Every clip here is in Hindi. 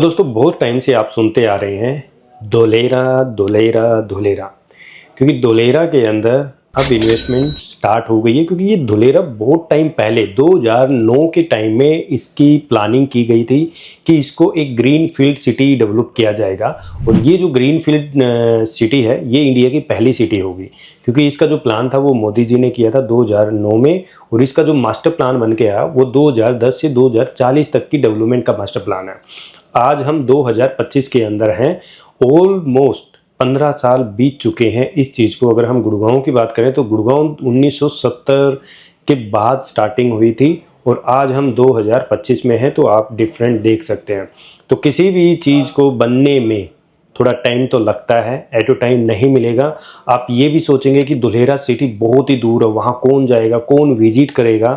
तो दोस्तों बहुत टाइम से आप सुनते आ रहे हैं धोलेरा धोलेरा धोलेरा, क्योंकि धोलेरा के अंदर अब इन्वेस्टमेंट स्टार्ट हो गई है। क्योंकि ये धोलेरा बहुत टाइम पहले 2009 के टाइम में इसकी प्लानिंग की गई थी कि इसको एक ग्रीन फील्ड सिटी डेवलप किया जाएगा। और ये जो ग्रीन फील्ड सिटी है ये इंडिया की पहली सिटी होगी, क्योंकि इसका जो प्लान था वो मोदी जी ने किया था 2009 में। और इसका जो मास्टर प्लान बन के आया वो 2010 से 2040 तक की डेवलपमेंट का मास्टर प्लान है। आज हम 2025 के अंदर हैं, ऑलमोस्ट 15 साल बीत चुके हैं इस चीज़ को। अगर हम गुड़गांव की बात करें तो गुड़गांव 1970 के बाद स्टार्टिंग हुई थी और आज हम 2025 में हैं, तो आप डिफरेंट देख सकते हैं। तो किसी भी चीज़ को बनने में थोड़ा टाइम तो लगता है, एट अ टाइम नहीं मिलेगा। आप ये भी सोचेंगे कि धुलेरा सिटी बहुत ही दूर है, वहाँ कौन जाएगा, कौन विजिट करेगा।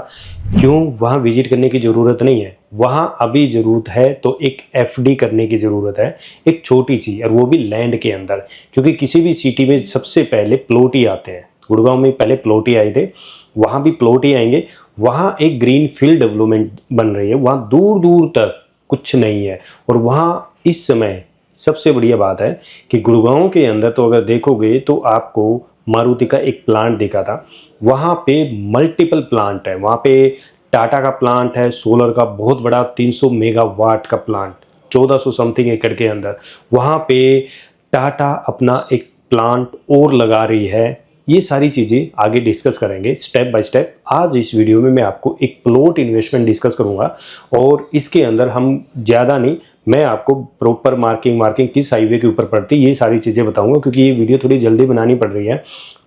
क्यों? वहाँ विजिट करने की ज़रूरत नहीं है। वहाँ अभी ज़रूरत है तो एक एफडी करने की ज़रूरत है, एक छोटी सी, और वो भी लैंड के अंदर। क्योंकि किसी भी सिटी में सबसे पहले प्लॉट ही आते हैं। गुड़गांव में पहले प्लॉट ही आए थे, वहाँ भी प्लॉट ही आएंगे। वहाँ एक ग्रीन फील्ड डेवलपमेंट बन रही है, वहाँ दूर दूर तक कुछ नहीं है। और वहाँ इस समय सबसे बढ़िया बात है कि गुड़गांव के अंदर तो अगर देखोगे तो आपको मारुति का एक प्लांट दिखा था। वहाँ पे मल्टीपल प्लांट है, वहाँ पे टाटा का प्लांट है, सोलर का बहुत बड़ा 300 मेगावाट का प्लांट 1400 समथिंग एकड़ के अंदर। वहाँ पे टाटा अपना एक प्लांट और लगा रही है। ये सारी चीज़ें आगे डिस्कस करेंगे स्टेप बाय स्टेप। आज इस वीडियो में मैं आपको एक प्लॉट इन्वेस्टमेंट डिस्कस करूंगा और इसके अंदर हम ज़्यादा नहीं, मैं आपको प्रॉपर मार्किंग किस हाईवे के ऊपर पड़ती है ये सारी चीज़ें बताऊंगा। क्योंकि ये वीडियो थोड़ी जल्दी बनानी पड़ रही है,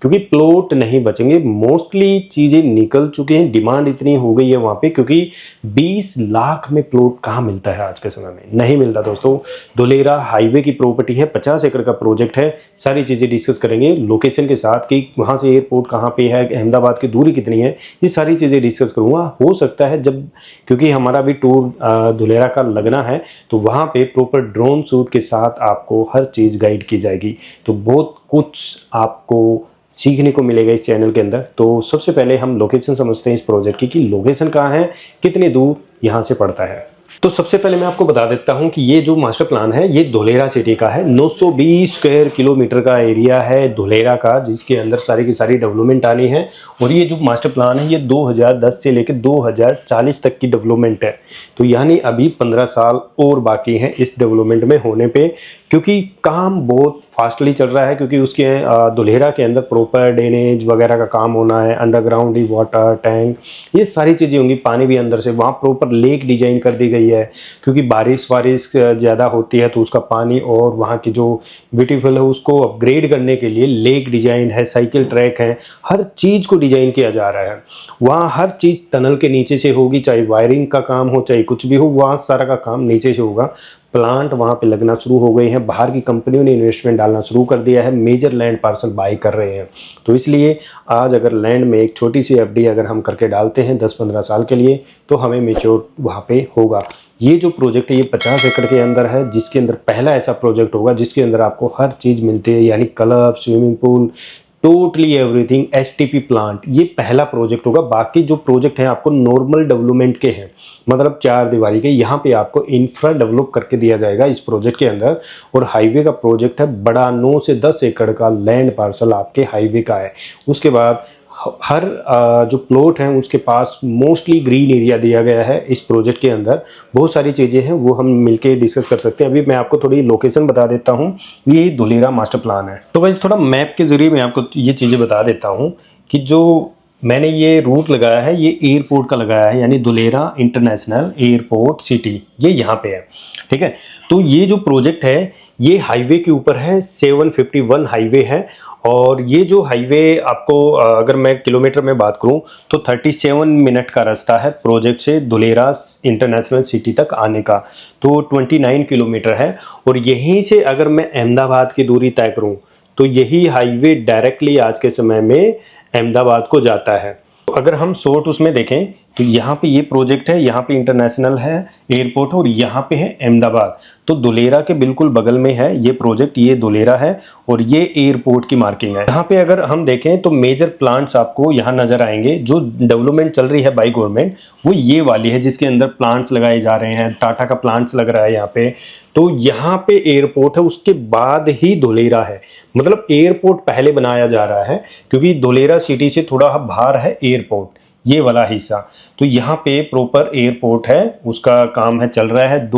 क्योंकि प्लॉट नहीं बचेंगे, मोस्टली चीज़ें निकल चुके हैं। डिमांड इतनी हो गई है वहाँ पे, क्योंकि 20 लाख में प्लॉट कहाँ मिलता है आज के समय में, नहीं मिलता दोस्तों। धुलेरा हाईवे की प्रॉपर्टी है, 50 एकड़ का प्रोजेक्ट है। सारी चीज़ें डिस्कस करेंगे लोकेशन के साथ कि वहाँ से एयरपोर्ट कहाँ पे है, अहमदाबाद की दूरी कितनी है, ये सारी चीज़ें डिस्कस करूँगा। हो सकता है जब, क्योंकि हमारा भी टूर धुलेरा का लगना है, तो वहाँ पे प्रॉपर ड्रोन शूट के साथ आपको हर चीज़ गाइड की जाएगी। तो बहुत कुछ आपको सीखने को मिलेगा इस चैनल के अंदर। तो सबसे पहले हम लोकेशन समझते हैं इस प्रोजेक्ट की, कि लोकेशन कहाँ है, कितनी दूर यहाँ से पड़ता है। तो सबसे पहले मैं आपको बता देता हूँ कि ये जो मास्टर प्लान है ये धुलेरा सिटी का है। 920 स्क्वायर किलोमीटर का एरिया है धुलेरा का, जिसके अंदर सारी की सारी डेवलपमेंट आनी है। और ये जो मास्टर प्लान है ये 2010 से लेकर 2040 तक की डेवलपमेंट है। तो यानी अभी 15 साल और बाकी हैं इस डेवलपमेंट में होने पे, क्योंकि काम बहुत फास्टली चल रहा है। क्योंकि उसके धुलेरा के अंदर प्रॉपर ड्रेनेज वगैरह का काम होना है, अंडरग्राउंड वाटर टैंक, ये सारी चीज़ें होंगी। पानी भी अंदर से, वहाँ प्रॉपर लेक डिजाइन कर दी गई है, क्योंकि बारिश ज़्यादा होती है तो उसका पानी और वहाँ की जो ब्यूटीफुल है उसको अपग्रेड करने के लिए लेक डिजाइन है, साइकिल ट्रैक है, हर चीज़ को डिजाइन किया जा रहा है। वहाँ हर चीज़ टनल के नीचे से होगी, चाहे वायरिंग का काम हो चाहे कुछ भी हो, वहाँ सारा का काम नीचे से होगा। प्लांट वहाँ पे लगना शुरू हो गए हैं, बाहर की कंपनियों ने इन्वेस्टमेंट डालना शुरू कर दिया है, मेजर लैंड पार्सल बाय कर रहे हैं। तो इसलिए आज अगर लैंड में एक छोटी सी एफडी अगर हम करके डालते हैं 10-15 साल के लिए, तो हमें मेच्योर वहाँ पे होगा। ये जो प्रोजेक्ट है ये 50 एकड़ के अंदर है, जिसके अंदर पहला ऐसा प्रोजेक्ट होगा जिसके अंदर आपको हर चीज़ मिलती है, यानी club, swimming pool, totally everything, STP plant. ये पहला प्रोजेक्ट होगा। बाकी जो प्रोजेक्ट है आपको नॉर्मल डेवलपमेंट के हैं, मतलब 4 दीवारी के। यहाँ पे आपको इंफ्रा डेवलप करके दिया जाएगा इस प्रोजेक्ट के अंदर। और हाईवे का प्रोजेक्ट है बड़ा, 9 से 10 एकड़ का लैंड पार्सल आपके हाईवे का है। उसके बाद हर जो प्लॉट हैं उसके पास मोस्टली ग्रीन एरिया दिया गया है इस प्रोजेक्ट के अंदर। बहुत सारी चीज़ें हैं वो हम मिलके डिस्कस कर सकते हैं। अभी मैं आपको थोड़ी लोकेशन बता देता हूँ। ये धुलेरा मास्टर प्लान है। तो वैसे थोड़ा मैप के जरिए मैं आपको ये चीज़ें बता देता हूँ कि जो मैंने ये रूट लगाया है ये एयरपोर्ट का लगाया है, यानी धुलेरा इंटरनेशनल एयरपोर्ट सिटी, ये यहाँ पे है। ठीक है, तो ये जो प्रोजेक्ट है ये हाईवे के ऊपर है, 751 हाईवे है। और ये जो हाईवे आपको अगर मैं किलोमीटर में बात करूं तो 37 मिनट का रास्ता है प्रोजेक्ट से धुलेरा इंटरनेशनल सिटी तक आने का, तो 29 किलोमीटर है। और यहीं से अगर मैं अहमदाबाद की दूरी तय करूं तो यही हाईवे डायरेक्टली आज के समय में अहमदाबाद को जाता है। तो अगर हम शॉर्ट उसमें देखें तो यहाँ पे ये प्रोजेक्ट है, यहाँ पे इंटरनेशनल है एयरपोर्ट और यहाँ पे है अहमदाबाद। तो धुलेरा के बिल्कुल बगल में है ये प्रोजेक्ट, ये धुलेरा है और ये एयरपोर्ट की मार्किंग है। यहाँ पे अगर हम देखें तो मेजर प्लांट्स आपको यहाँ नजर आएंगे। जो डेवलपमेंट चल रही है बाई गवर्नमेंट वो ये वाली है, जिसके अंदर प्लांट्स लगाए जा रहे हैं। टाटा का प्लांट्स लग रहा है यहाँ पे। तो यहाँ पे एयरपोर्ट है, उसके बाद ही धुलेरा है। मतलब एयरपोर्ट पहले बनाया जा रहा है क्योंकि धुलेरा सिटी से थोड़ा बाहर है एयरपोर्ट, ये वाला हिस्सा। तो यहाँ पे प्रॉपर एयरपोर्ट है, उसका काम है चल रहा है।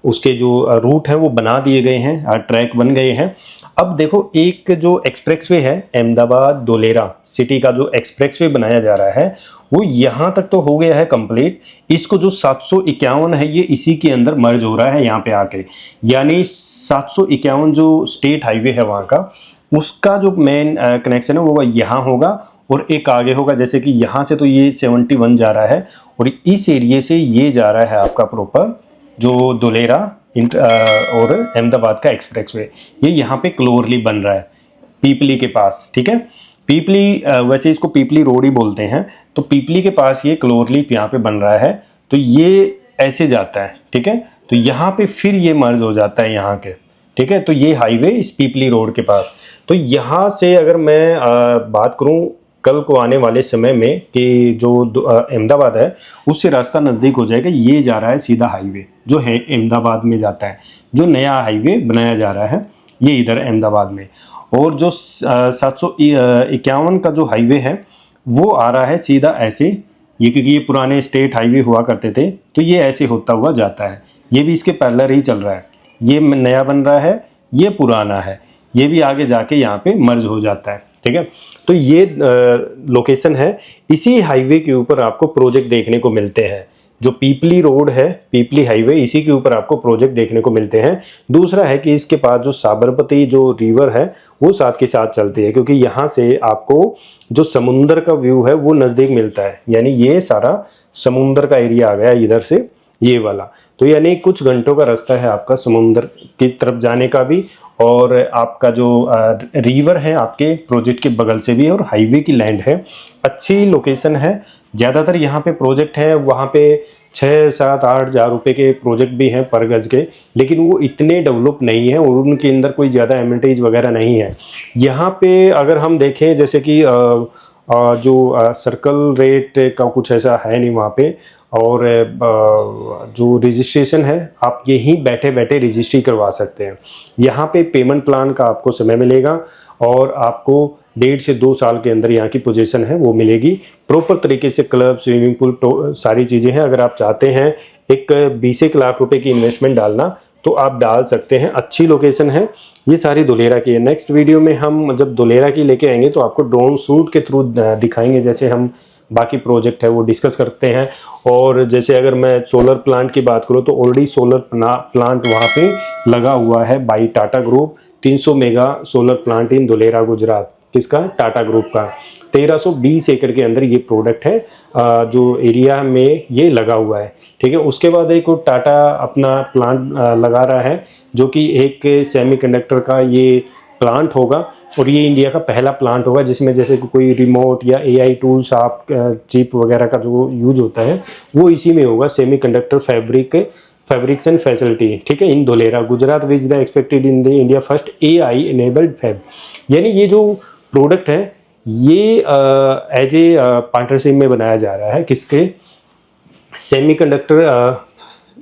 उसके जो रूट है वो बना दिए गए हैं, ट्रैक बन गए हैं। अब देखो एक जो एक्सप्रेसवे है अहमदाबाद धुलेरा सिटी का, जो एक्सप्रेसवे बनाया जा रहा है वो यहाँ तक तो हो गया है कंप्लीट। इसको जो 751 है ये इसी के अंदर मर्ज हो रहा है यहाँ पे आके, यानी 751 जो स्टेट हाईवे है वहाँ का, उसका जो मेन कनेक्शन है वो यहाँ होगा और एक आगे होगा। जैसे कि यहाँ से तो ये 71 जा रहा है और इस एरिया से ये जा रहा है आपका प्रॉपर जो धुलेरा और अहमदाबाद का एक्सप्रेसवे। ये यहाँ पे क्लोरली बन रहा है पीपली के पास, ठीक है। पीपली वैसे इसको पीपली रोड ही बोलते हैं। तो पीपली के पास ये क्लोरली यहाँ पे बन रहा है। तो ये ऐसे जाता है, ठीक है। तो यहाँ पे फिर ये मर्ज हो जाता है यहाँ के, ठीक है। तो ये हाईवे इस पीपली रोड के पास। तो यहाँ से अगर मैं बात करूँ कल को आने वाले समय में कि जो अहमदाबाद है उससे रास्ता नज़दीक हो जाएगा। ये जा रहा है सीधा हाईवे जो है अहमदाबाद में जाता है, जो नया हाईवे बनाया जा रहा है ये इधर अहमदाबाद में। और जो 751 का जो हाईवे है वो आ रहा है सीधा ऐसे, ये क्योंकि ये पुराने स्टेट हाईवे हुआ करते थे तो ये ऐसे होता हुआ जाता है। ये भी इसके पैरेलल ही चल रहा है, ये नया बन रहा है, ये पुराना है, ये भी आगे जाके यहाँ पे मर्ज हो जाता है, ठीक है। तो ये लोकेशन है, इसी हाईवे के ऊपर आपको प्रोजेक्ट देखने को मिलते हैं। जो पीपली रोड है, पीपली हाईवे, इसी के ऊपर आपको प्रोजेक्ट देखने को मिलते हैं। दूसरा है कि इसके पास जो साबरमती जो रिवर है वो साथ के साथ चलती है, क्योंकि यहाँ से आपको जो समुंदर का व्यू है वो नज़दीक मिलता है। यानी ये सारा समुंदर का एरिया आ गया इधर से, ये वाला। तो यानी कुछ घंटों का रास्ता है आपका समुंदर की तरफ जाने का भी, और आपका जो रिवर है आपके प्रोजेक्ट के बगल से भी, और हाईवे की लैंड है। अच्छी लोकेशन है। ज़्यादातर यहाँ पे प्रोजेक्ट है, वहाँ पे 6, 7, 8 हज़ार रुपये के प्रोजेक्ट भी हैं पर गज के, लेकिन वो इतने डेवलप नहीं है और उनके अंदर कोई ज़्यादा एमिनिटीज वगैरह नहीं है। यहाँ पे अगर हम देखें जैसे कि जो सर्कल रेट का कुछ ऐसा है नहीं वहाँ पे, और जो रजिस्ट्रेशन है आप यहीं बैठे बैठे रजिस्ट्री करवा सकते हैं। यहाँ पे पेमेंट प्लान का आपको समय मिलेगा और आपको 1.5 से 2 साल के अंदर यहाँ की पोजीशन है वो मिलेगी। प्रॉपर तरीके से क्लब, स्विमिंग पूल, सारी चीज़ें हैं। अगर आप चाहते हैं एक 20 लाख रुपए की इन्वेस्टमेंट डालना तो आप डाल सकते हैं। अच्छी लोकेशन है। ये सारी धुलेरा की है। नेक्स्ट वीडियो में हम जब धुलेरा की लेके आएंगे तो आपको ड्रोन शूट के थ्रू दिखाएंगे, जैसे हम बाकी प्रोजेक्ट है वो डिस्कस करते हैं। और जैसे अगर मैं सोलर प्लांट की बात करूँ तो ऑलरेडी सोलर प्लांट वहाँ पे लगा हुआ है by Tata group. 300 mega solar plant in Dholera Gujarat, किसका? टाटा ग्रुप का। 1320 एकड़ के अंदर ये प्रोडक्ट है जो एरिया में ये लगा हुआ है, ठीक है। उसके बाद एक टाटा अपना प्लांट लगा रहा है जो कि एक सेमीकंडक्टर का ये प्लांट होगा, और ये इंडिया का पहला प्लांट होगा जिसमें जैसे कोई रिमोट या एआई टूल्स आप चिप वगैरह का जो यूज होता है वो इसी में होगा। सेमीकंडक्टर फैब्रिकेशन फैसिलिटी, ठीक है, in Dholera Gujarat which the expected in the India first AI enabled fab. यानी ये जो प्रोडक्ट है ये एज ए पार्टनरशिप में बनाया जा रहा है, किसके? Semiconductor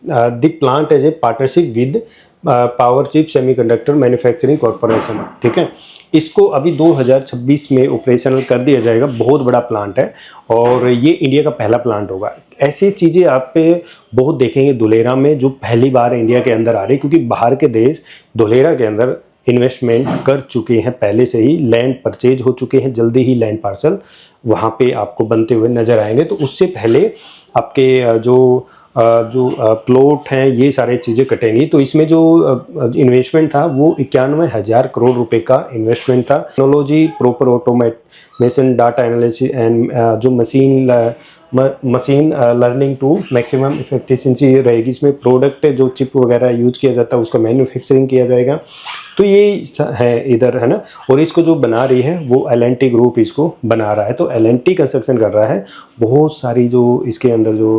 the plant as a partnership with Powerchip Semiconductor Manufacturing Corporation, ठीक है। इसको अभी 2026 में ऑपरेशनल कर दिया जाएगा। बहुत बड़ा प्लांट है और ये इंडिया का पहला प्लांट होगा। ऐसी चीज़ें आप पे बहुत देखेंगे धुलेरा में जो पहली बार इंडिया के अंदर आ रही, क्योंकि बाहर के देश धुलेरा के अंदर इन्वेस्टमेंट कर चुके हैं पहले से ही, लैंड परचेज हो चुके हैं, जल्दी ही लैंड पार्सल वहाँ पे आपको बनते हुए नजर आएंगे। तो उससे पहले आपके जो प्लॉट हैं ये सारी चीज़ें कटेंगी। तो इसमें जो इन्वेस्टमेंट था वो 91,000 करोड़ रुपए का इन्वेस्टमेंट था। Technology, proper automation, data analysis and जो machine machine learning to maximum effectiveness रहेगी। इसमें प्रोडक्ट जो चिप वगैरह यूज किया जाता है उसका मैन्युफैक्चरिंग किया जाएगा। तो ये है इधर, है ना। और इसको जो बना रही है वो L&T ग्रुप इसको बना रहा है, तो L&T कंस्ट्रक्शन कर रहा है। बहुत सारी जो इसके अंदर जो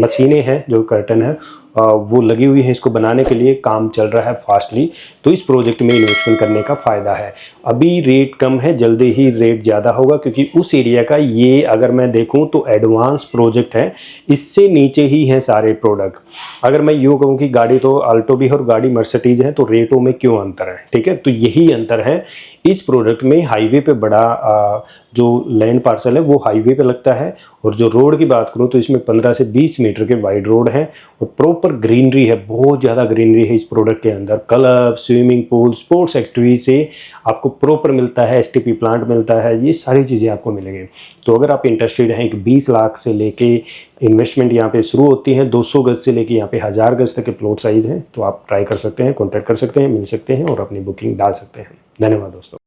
मशीनें हैं, जो कर्टन है वो लगी हुई है, इसको बनाने के लिए काम चल रहा है फास्टली। तो इस प्रोजेक्ट में इन्वेस्टमेंट करने का फ़ायदा है। अभी रेट कम है, जल्दी ही रेट ज़्यादा होगा, क्योंकि उस एरिया का ये अगर मैं देखूं तो एडवांस प्रोजेक्ट है, इससे नीचे ही हैं सारे प्रोडक्ट। अगर मैं यूँ कहूँ कि गाड़ी तो अल्टो भी और गाड़ी मर्सिडीज है, तो रेटों में क्यों अंतर है, ठीक है। तो यही अंतर है इस प्रोडक्ट में। हाईवे पे बड़ा जो लैंड पार्सल है वो हाईवे पे लगता है, और जो रोड की बात करूँ तो इसमें 15 से 20 मीटर के वाइड रोड है, और प्रॉपर ग्रीनरी है, बहुत ज़्यादा ग्रीनरी है इस प्रोडक्ट के अंदर। Club, swimming pool, sports activity से आपको प्रॉपर मिलता है, STP प्लांट मिलता है, ये सारी चीज़ें आपको मिलेंगी। तो अगर आप इंटरेस्टेड हैं, एक 20 लाख से लेके इन्वेस्टमेंट यहाँ पे शुरू होती है, 200 गज से लेके यहाँ पे 1000 गज तक के प्लॉट साइज हैं। तो आप ट्राई कर सकते हैं, कॉन्टैक्ट कर सकते हैं, मिल सकते हैं और अपनी बुकिंग डाल सकते हैं। धन्यवाद दोस्तों।